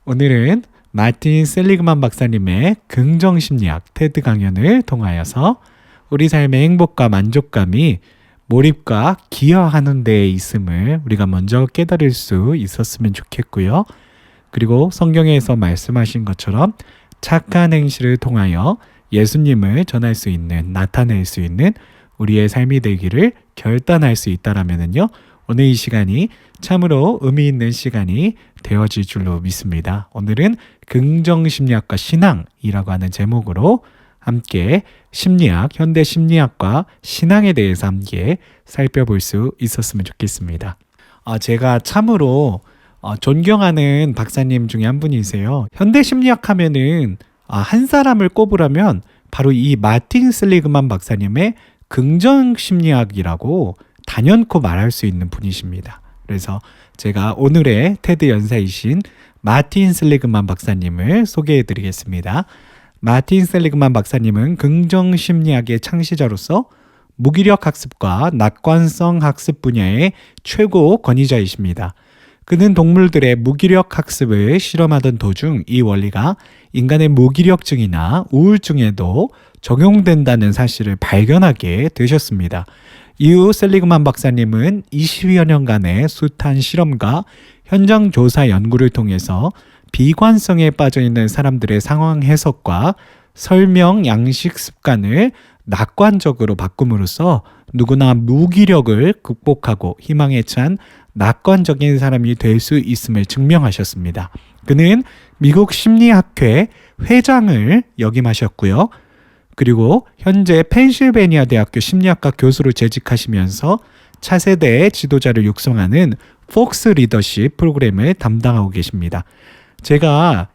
오늘은 마틴 셀리그만 박사님의 긍정심리학 테드 강연을 통하여서 우리 삶의 행복과 만족감이 몰입과 기여하는 데에 있음을 우리가 먼저 깨달을 수 있었으면 좋겠고요. 그리고 성경에서 말씀하신 것처럼 착한 행실을 통하여 예수님을 전할 수 있는, 나타낼 수 있는 우리의 삶이 되기를 결단할 수 있다라면요, 오늘 이 시간이 참으로 의미 있는 시간이 되어질 줄로 믿습니다. 오늘은 긍정심리학과 신앙이라고 하는 제목으로 함께 심리학, 현대 심리학과 신앙에 대해서 함께 살펴볼 수 있었으면 좋겠습니다. 제가 참으로 존경하는 박사님 중에 한 분이세요. 현대 심리학 하면은 한 사람을 꼽으라면 바로 이 마틴 셀리그만 박사님의 긍정심리학이라고 단연코 말할 수 있는 분이십니다. 그래서 제가 오늘의 테드 연사이신 마틴 셀리그만 박사님을 소개해 드리겠습니다. 마틴 셀리그만 박사님은 긍정심리학의 창시자로서 무기력 학습과 낙관성 학습 분야의 최고 권위자이십니다. 그는 동물들의 무기력 학습을 실험하던 도중 이 원리가 인간의 무기력증이나 우울증에도 적용된다는 사실을 발견하게 되셨습니다. 이후 셀리그만 박사님은 20여 년간의 숱한 실험과 현장 조사 연구를 통해서 비관성에 빠져있는 사람들의 상황 해석과 설명 양식 습관을 낙관적으로 바꿈으로써 누구나 무기력을 극복하고 희망에 찬 낙관적인 사람이 될 수 있음을 증명하셨습니다. 그는 미국 심리학회 회장을 역임하셨고요. 그리고 현재 펜실베니아 대학교 심리학과 교수로 재직하시면서 차세대의 지도자를 육성하는 폭스 리더십 프로그램을 담당하고 계십니다. 제가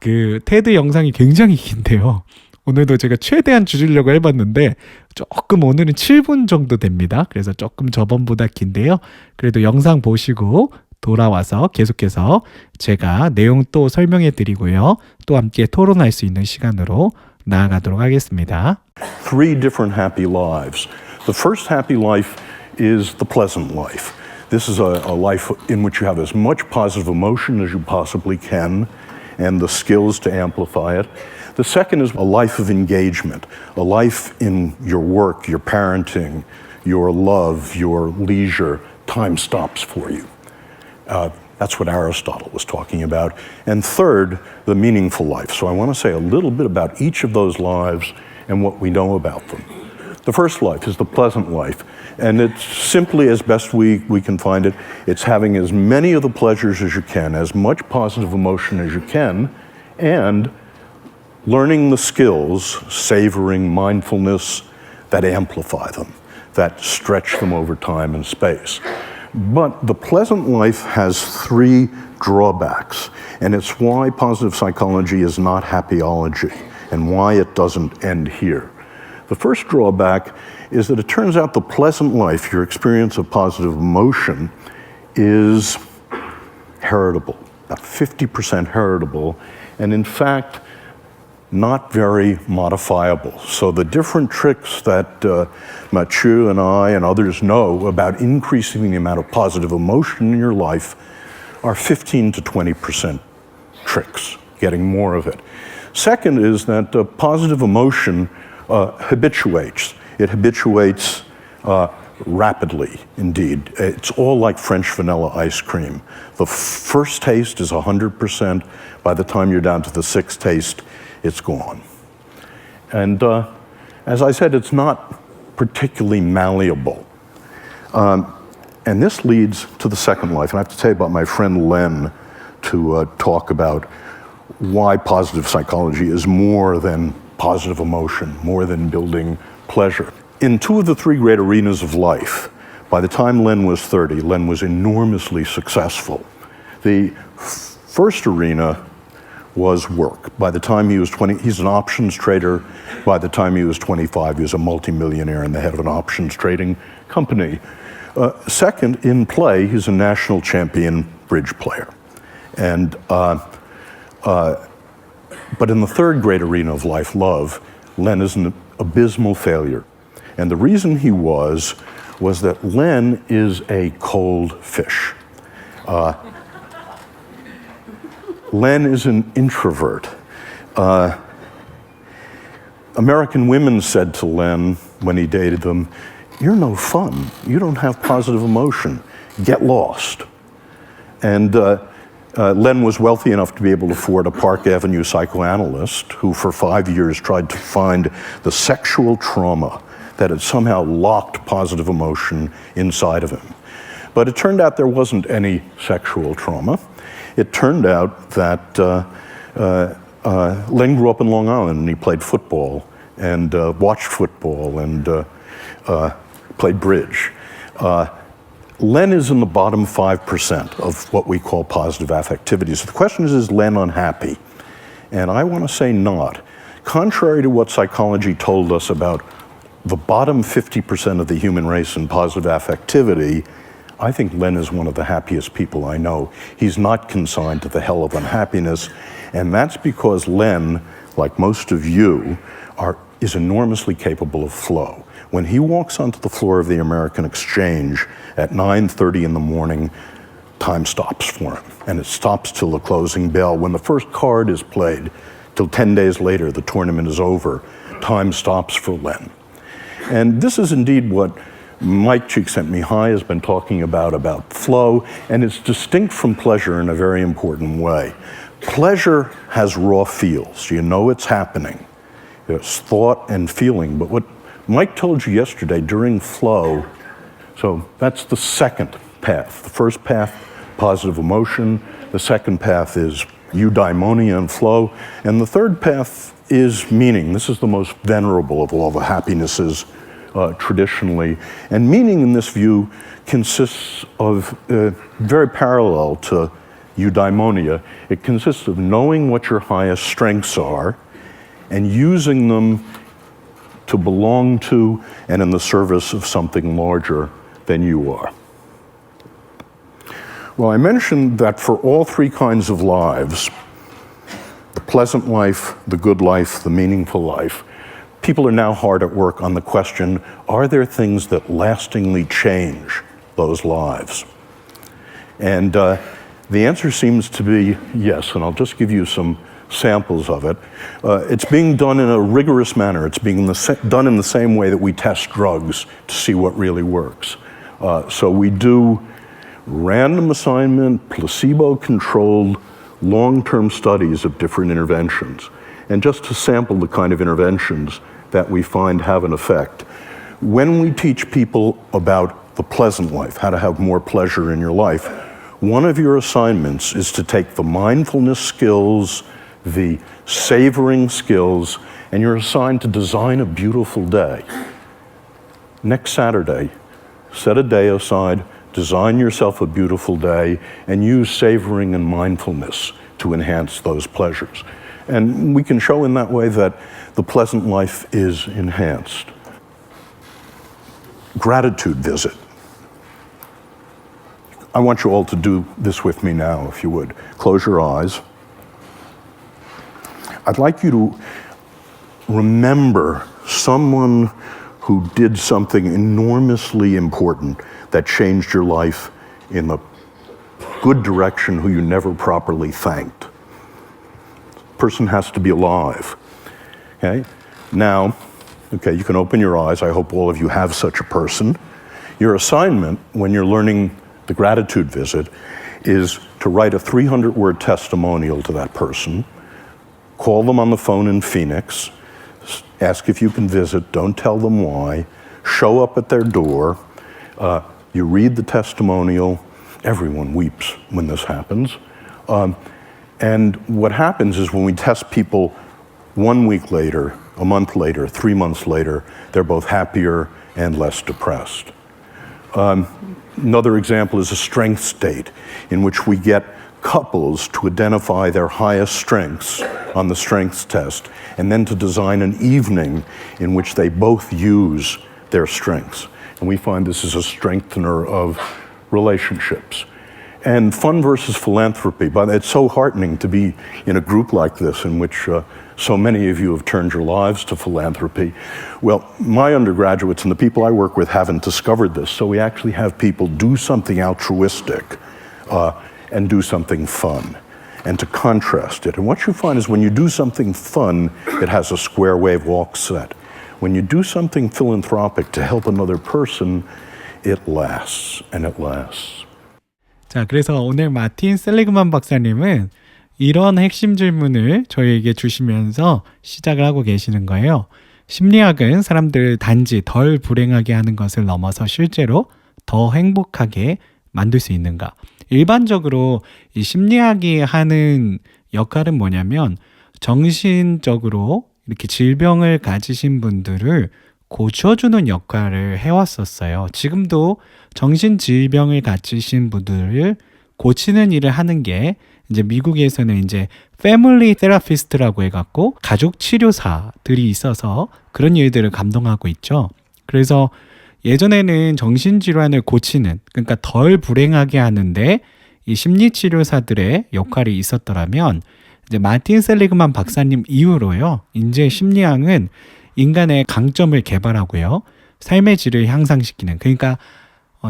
그 테드 영상이 굉장히 긴데요. 오늘도 제가 최대한 줄이려고 해봤는데 조금 오늘은 7분 정도 됩니다. 그래서 조금 저번보다 긴데요. 그래도 영상 보시고 돌아와서 계속해서 제가 내용 또 설명해 드리고요. 또 함께 토론할 수 있는 시간으로 나아가도록 하겠습니다. Three different happy lives. The first happy life is the pleasant life. This is a life in which you have as much positive emotion as you possibly can and the skills to amplify it. The second is a life of engagement, a life in your work, your parenting, your love, your leisure. Time stops for you. That's what Aristotle was talking about. And third, the meaningful life. So I want to say a little bit about each of those lives and what we know about them. The first life is the pleasant life. And it's simply, as best we can find it, it's having as many of the pleasures as you can, as much positive emotion as you can, and learning the skills, savoring mindfulness, that amplify them, that stretch them over time and space. But the pleasant life has three drawbacks, and it's why positive psychology is not happyology, and why it doesn't end here. The first drawback is that it turns out the pleasant life, your experience of positive emotion, is heritable, about 50% heritable, and in fact, not very modifiable. So the different tricks that Mathieu and I and others know about increasing the amount of positive emotion in your life are 15 to 20% tricks, getting more of it. Second is that positive emotion habituates. It habituates rapidly, indeed. It's all like French vanilla ice cream. The first taste is 100%. By the time you're down to the sixth taste, it's gone. And as I said, it's not particularly malleable. And this leads to the second life. And I have to tell you about my friend Len to talk about why positive psychology is more than positive emotion, more than building pleasure. In two of the three great arenas of life, by the time Len was 30, Len was enormously successful. The first arena was work. By the time he was 20, he's an options trader. By the time he was 25, he was a multimillionaire and the head of an options trading company. Second, in play, he's a national champion bridge player. And, but in the third great arena of life, love, Len is an abysmal failure. And the reason he was was that Len is a cold fish. Len is an introvert. American women said to Len when he dated them, "You're no fun. You don't have positive emotion. Get lost." And Len was wealthy enough to be able to afford a Park Avenue psychoanalyst who for 5 years tried to find the sexual trauma that had somehow locked positive emotion inside of him. But it turned out there wasn't any sexual trauma. It turned out that Len grew up in Long Island and he played football and watched football and played bridge. Len is in the bottom 5% of what we call positive affectivity. So the question is Len unhappy? And I want to say not. Contrary to what psychology told us about the bottom 50% of the human race in positive affectivity, I think Len is one of the happiest people I know. He's not consigned to the hell of unhappiness, and that's because Len, like most of you, is enormously capable of flow. When he walks onto the floor of the American Exchange at 9:30 in the morning, time stops for him, and it stops till the closing bell. When the first card is played, till 10 days later, the tournament is over, time stops for Len. And this is indeed what Mike Csikszentmihalyi has been talking about flow, and it's distinct from pleasure in a very important way. Pleasure has raw feels. You know it's happening. There's thought and feeling. But what Mike told you yesterday during flow, so that's the second path. The first path, positive emotion. The second path is eudaimonia and flow. And the third path is meaning. This is the most venerable of all the happinesses traditionally. And meaning in this view consists of, very parallel to eudaimonia, it consists of knowing what your highest strengths are and using them to belong to and in the service of something larger than you are. Well, I mentioned that for all three kinds of lives, the pleasant life, the good life, the meaningful life, people are now hard at work on the question, are there things that lastingly change those lives? And the answer seems to be yes, and I'll just give you some samples of it. It's being done in a rigorous manner. It's being done in the same way that we test drugs to see what really works. So we do random assignment, placebo-controlled, long-term studies of different interventions. And just to sample the kind of interventions that we find have an effect. When we teach people about the pleasant life, how to have more pleasure in your life, one of your assignments is to take the mindfulness skills, the savoring skills, and you're assigned to design a beautiful day. Next Saturday, set a day aside, design yourself a beautiful day, and use savoring and mindfulness to enhance those pleasures. And we can show in that way that the pleasant life is enhanced. Gratitude visit. I want you all to do this with me now, if you would. Close your eyes. I'd like you to remember someone who did something enormously important that changed your life in the good direction, who you never properly thanked. Person has to be alive. Okay? Now, okay, you can open your eyes. I hope all of you have such a person. Your assignment when you're learning the gratitude visit is to write a 300-word testimonial to that person, call them on the phone in Phoenix, ask if you can visit, don't tell them why, show up at their door, you read the testimonial. Everyone weeps when this happens. And what happens is when we test people 1 week later, a month later, 3 months later, they're both happier and less depressed. Another example is a strength state in which we get couples to identify their highest strengths on the strengths test and then to design an evening in which they both use their strengths. And we find this is a strengthener of relationships. And fun versus philanthropy. But it's so heartening to be in a group like this in which so many of you have turned your lives to philanthropy. Well, my undergraduates and the people I work with haven't discovered this, so we actually have people do something altruistic and do something fun, and to contrast it. And what you find is when you do something fun, it has a square wave walk set. When you do something philanthropic to help another person, it lasts and it lasts. 자, 그래서 오늘 마틴 셀리그만 박사님은 이런 핵심 질문을 저희에게 주시면서 시작을 하고 계시는 거예요. 심리학은 사람들을 단지 덜 불행하게 하는 것을 넘어서 실제로 더 행복하게 만들 수 있는가? 일반적으로 이 심리학이 하는 역할은 뭐냐면 정신적으로 이렇게 질병을 가지신 분들을 고쳐주는 역할을 해왔었어요. 지금도 정신질병을 가지신 분들을 고치는 일을 하는 게 이제 미국에서는 이제 패밀리 테라피스트라고 해갖고 가족 치료사들이 있어서 그런 일들을 감당하고 있죠. 그래서 예전에는 정신질환을 고치는, 그러니까 덜 불행하게 하는데 이 심리치료사들의 역할이 있었더라면 이제 마틴 셀리그만 박사님 이후로요, 이제 심리학은 인간의 강점을 개발하고요, 삶의 질을 향상시키는, 그러니까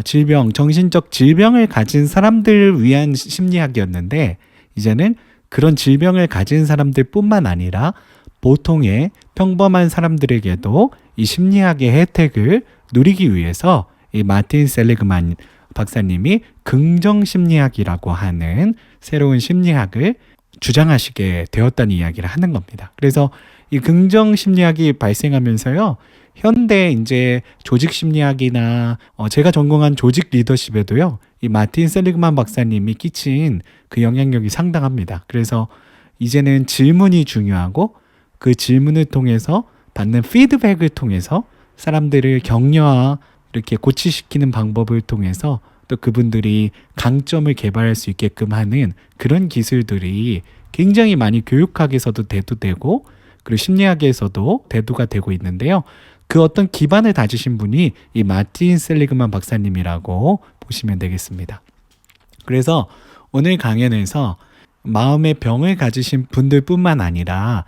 질병, 정신적 질병을 가진 사람들을 위한 심리학이었는데 이제는 그런 질병을 가진 사람들뿐만 아니라 보통의 평범한 사람들에게도 이 심리학의 혜택을 누리기 위해서 이 마틴 셀리그만 박사님이 긍정심리학이라고 하는 새로운 심리학을 주장하시게 되었다는 이야기를 하는 겁니다. 그래서 이 긍정심리학이 발생하면서요, 현대 이제 조직심리학이나 제가 전공한 조직 리더십에도요, 이 마틴 셀리그만 박사님이 끼친 그 영향력이 상당합니다. 그래서 이제는 질문이 중요하고 그 질문을 통해서 받는 피드백을 통해서 사람들을 격려와 이렇게 고치시키는 방법을 통해서 또 그분들이 강점을 개발할 수 있게끔 하는 그런 기술들이 굉장히 많이 교육학에서도 대두되고 그리고 심리학에서도 대두가 되고 있는데요. 그 어떤 기반을 다지신 분이 이 마틴 셀리그만 박사님이라고 보시면 되겠습니다. 그래서 오늘 강연에서 마음의 병을 가지신 분들뿐만 아니라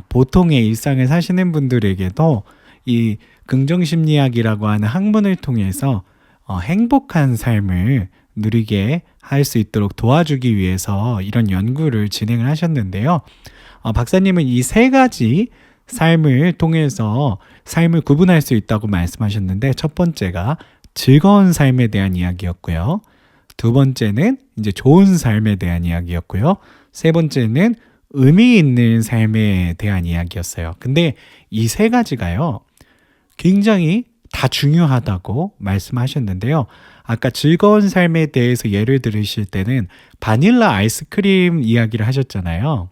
보통의 일상을 사시는 분들에게도 이 긍정심리학이라고 하는 학문을 통해서 행복한 삶을 누리게 할 수 있도록 도와주기 위해서 이런 연구를 진행을 하셨는데요. 박사님은 이 세 가지 삶을 통해서 삶을 구분할 수 있다고 말씀하셨는데, 첫 번째가 즐거운 삶에 대한 이야기였고요. 두 번째는 이제 좋은 삶에 대한 이야기였고요. 세 번째는 의미 있는 삶에 대한 이야기였어요. 근데 이 세 가지가요, 굉장히 다 중요하다고 말씀하셨는데요. 아까 즐거운 삶에 대해서 예를 들으실 때는 바닐라 아이스크림 이야기를 하셨잖아요.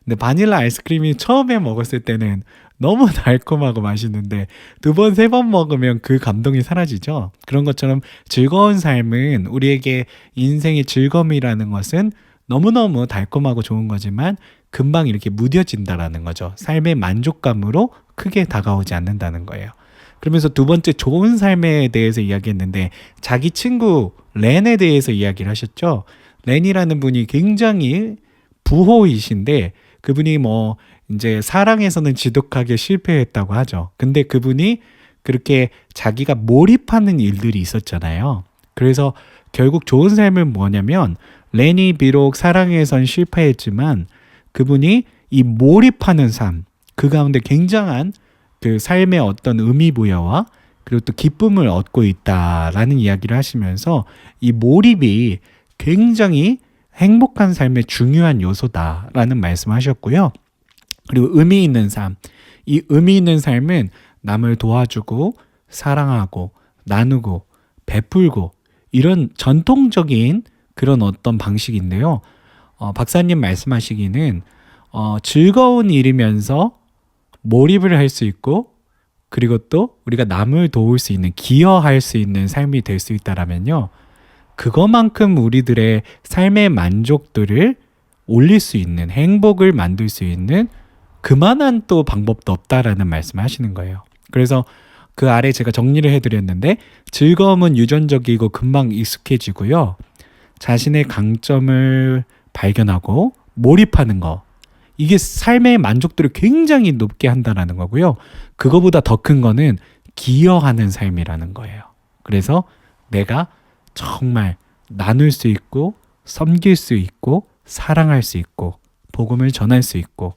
근데 바닐라 아이스크림이 처음에 먹었을 때는 너무 달콤하고 맛있는데 두 번, 세 번 먹으면 그 감동이 사라지죠. 그런 것처럼 즐거운 삶은, 우리에게 인생의 즐거움이라는 것은 너무너무 달콤하고 좋은 거지만 금방 이렇게 무뎌진다라는 거죠. 삶의 만족감으로 크게 다가오지 않는다는 거예요. 그러면서 두 번째 좋은 삶에 대해서 이야기했는데 자기 친구 렌에 대해서 이야기를 하셨죠. 렌이라는 분이 굉장히 부호이신데 그분이 뭐 이제 사랑에서는 지독하게 실패했다고 하죠. 근데 그분이 그렇게 자기가 몰입하는 일들이 있었잖아요. 그래서 결국 좋은 삶은 뭐냐면 렌이 비록 사랑에선 실패했지만 그분이 이 몰입하는 삶, 그 가운데 굉장한 그 삶의 어떤 의미부여와 그리고 또 기쁨을 얻고 있다라는 이야기를 하시면서 이 몰입이 굉장히 행복한 삶의 중요한 요소다라는 말씀하셨고요. 그리고 의미 있는 삶, 이 의미 있는 삶은 남을 도와주고 사랑하고 나누고 베풀고 이런 전통적인 그런 어떤 방식인데요. 박사님 말씀하시기는 즐거운 일이면서 몰입을 할 수 있고 그리고 또 우리가 남을 도울 수 있는, 기여할 수 있는 삶이 될 수 있다라면요, 그것만큼 우리들의 삶의 만족도를 올릴 수 있는, 행복을 만들 수 있는 그만한 또 방법도 없다라는 말씀을 하시는 거예요. 그래서 그 아래 제가 정리를 해드렸는데 즐거움은 유전적이고 금방 익숙해지고요. 자신의 강점을 발견하고 몰입하는 거. 이게 삶의 만족도를 굉장히 높게 한다는 거고요. 그거보다 더 큰 거는 기여하는 삶이라는 거예요. 그래서 내가 정말 나눌 수 있고 섬길 수 있고 사랑할 수 있고 복음을 전할 수 있고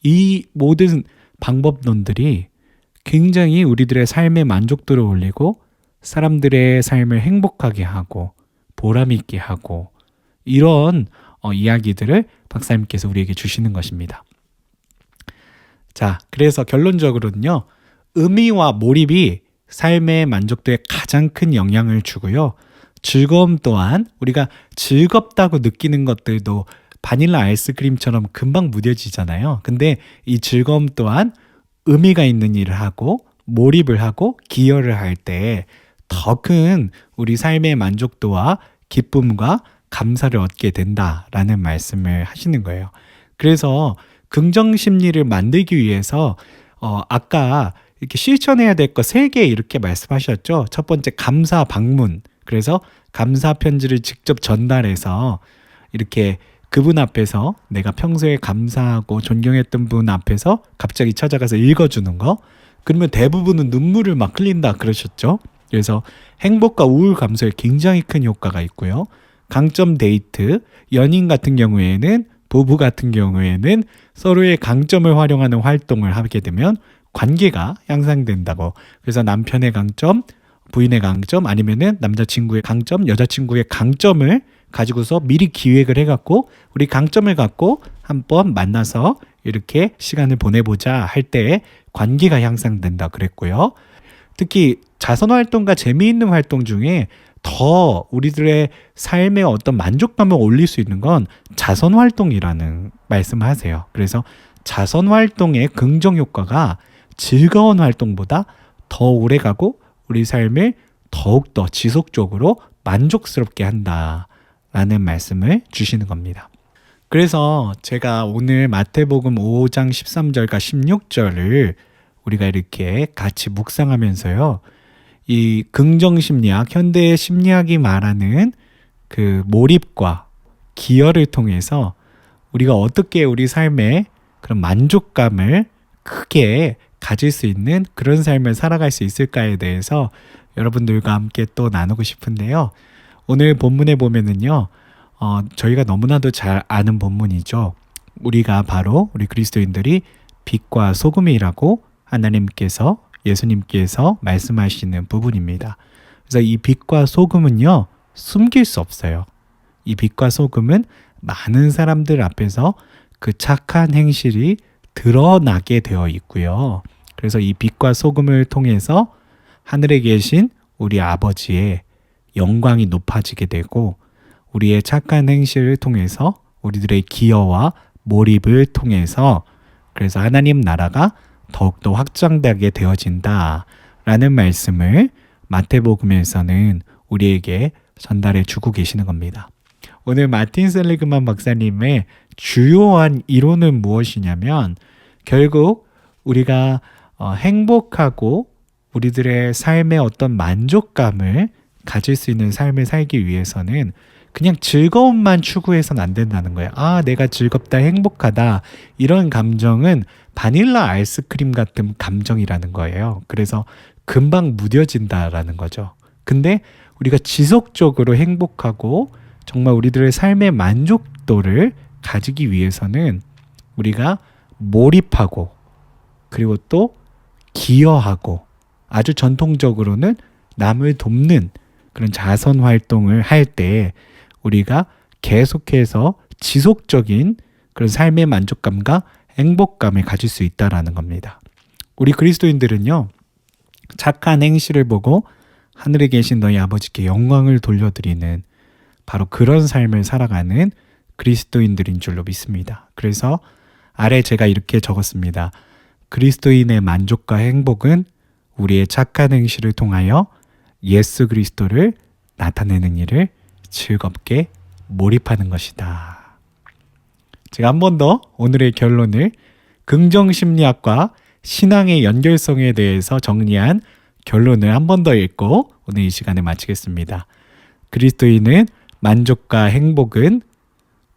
이 모든 방법론들이 굉장히 우리들의 삶의 만족도를 올리고 사람들의 삶을 행복하게 하고 보람 있게 하고 이런 이야기들을 박사님께서 우리에게 주시는 것입니다. 자, 그래서 결론적으로는요. 의미와 몰입이 삶의 만족도에 가장 큰 영향을 주고요. 즐거움 또한 우리가 즐겁다고 느끼는 것들도 바닐라 아이스크림처럼 금방 무뎌지잖아요. 근데 이 즐거움 또한 의미가 있는 일을 하고 몰입을 하고 기여를 할 때 더 큰 우리 삶의 만족도와 기쁨과 감사를 얻게 된다라는 말씀을 하시는 거예요. 그래서 긍정 심리를 만들기 위해서 아까 이렇게 실천해야 될 거 3개 이렇게 말씀하셨죠. 첫 번째 감사 방문. 그래서 감사 편지를 직접 전달해서 이렇게 그분 앞에서 내가 평소에 감사하고 존경했던 분 앞에서 갑자기 찾아가서 읽어주는 거. 그러면 대부분은 눈물을 막 흘린다 그러셨죠. 그래서 행복과 우울 감소에 굉장히 큰 효과가 있고요. 강점 데이트, 연인 같은 경우에는 부부 같은 경우에는 서로의 강점을 활용하는 활동을 하게 되면 관계가 향상된다고. 그래서 남편의 강점, 부인의 강점 아니면은 남자친구의 강점, 여자친구의 강점을 가지고서 미리 기획을 해갖고 우리 강점을 갖고 한번 만나서 이렇게 시간을 보내보자 할 때 관계가 향상된다 그랬고요. 특히 자선활동과 재미있는 활동 중에 더 우리들의 삶의 어떤 만족감을 올릴 수 있는 건 자선활동이라는 말씀을 하세요. 그래서 자선활동의 긍정 효과가 즐거운 활동보다 더 오래가고 우리 삶을 더욱더 지속적으로 만족스럽게 한다라는 말씀을 주시는 겁니다. 그래서 제가 오늘 마태복음 5장 13절과 16절을 우리가 이렇게 같이 묵상하면서요. 이 긍정심리학, 현대 심리학이 말하는 그 몰입과 기여를 통해서 우리가 어떻게 우리 삶에 그런 만족감을 크게 가질 수 있는 그런 삶을 살아갈 수 있을까에 대해서 여러분들과 함께 또 나누고 싶은데요. 오늘 본문에 보면은요, 저희가 너무나도 잘 아는 본문이죠. 우리가 바로 우리 그리스도인들이 빛과 소금이라고 하나님께서 예수님께서 말씀하시는 부분입니다. 그래서 이 빛과 소금은요, 숨길 수 없어요. 이 빛과 소금은 많은 사람들 앞에서 그 착한 행실이 드러나게 되어 있고요. 그래서 이 빛과 소금을 통해서 하늘에 계신 우리 아버지의 영광이 높아지게 되고 우리의 착한 행실을 통해서 우리들의 기여와 몰입을 통해서 그래서 하나님 나라가 더욱더 확장되게 되어진다라는 말씀을 마태복음에서는 우리에게 전달해 주고 계시는 겁니다. 오늘 마틴 셀리그만 박사님의 주요한 이론은 무엇이냐면 결국 우리가 행복하고 우리들의 삶의 어떤 만족감을 가질 수 있는 삶을 살기 위해서는 그냥 즐거움만 추구해서는 안 된다는 거예요. 아, 내가 즐겁다, 행복하다 이런 감정은 바닐라 아이스크림 같은 감정이라는 거예요. 그래서 금방 무뎌진다라는 거죠. 근데 우리가 지속적으로 행복하고 정말 우리들의 삶의 만족도를 가지기 위해서는 우리가 몰입하고 그리고 또 기여하고 아주 전통적으로는 남을 돕는 그런 자선 활동을 할 때 우리가 계속해서 지속적인 그런 삶의 만족감과 행복감을 가질 수 있다라는 겁니다. 우리 그리스도인들은요, 착한 행실을 보고 하늘에 계신 너희 아버지께 영광을 돌려드리는 바로 그런 삶을 살아가는 그리스도인들인 줄로 믿습니다. 그래서 아래 제가 이렇게 적었습니다. 그리스도인의 만족과 행복은 우리의 착한 행실을 통하여 예수 그리스도를 나타내는 일을 즐겁게 몰입하는 것이다. 제가 한 번 더 오늘의 결론을 긍정심리학과 신앙의 연결성에 대해서 정리한 결론을 한 번 더 읽고 오늘 이 시간을 마치겠습니다. 그리스도인은 만족과 행복은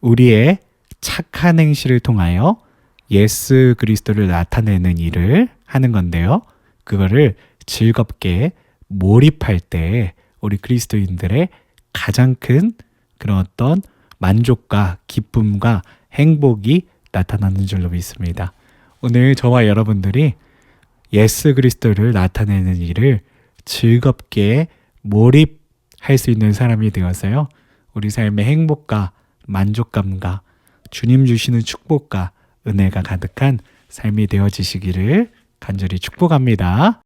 우리의 착한 행실을 통하여 예수 그리스도를 나타내는 일을 하는 건데요. 그거를 즐겁게 몰입할 때 우리 그리스도인들의 가장 큰 그런 어떤 만족과 기쁨과 행복이 나타나는 줄로 믿습니다. 오늘 저와 여러분들이 예수 그리스도를 나타내는 일을 즐겁게 몰입할 수 있는 사람이 되어서요. 우리 삶의 행복과 만족감과 주님 주시는 축복과 은혜가 가득한 삶이 되어지시기를 간절히 축복합니다.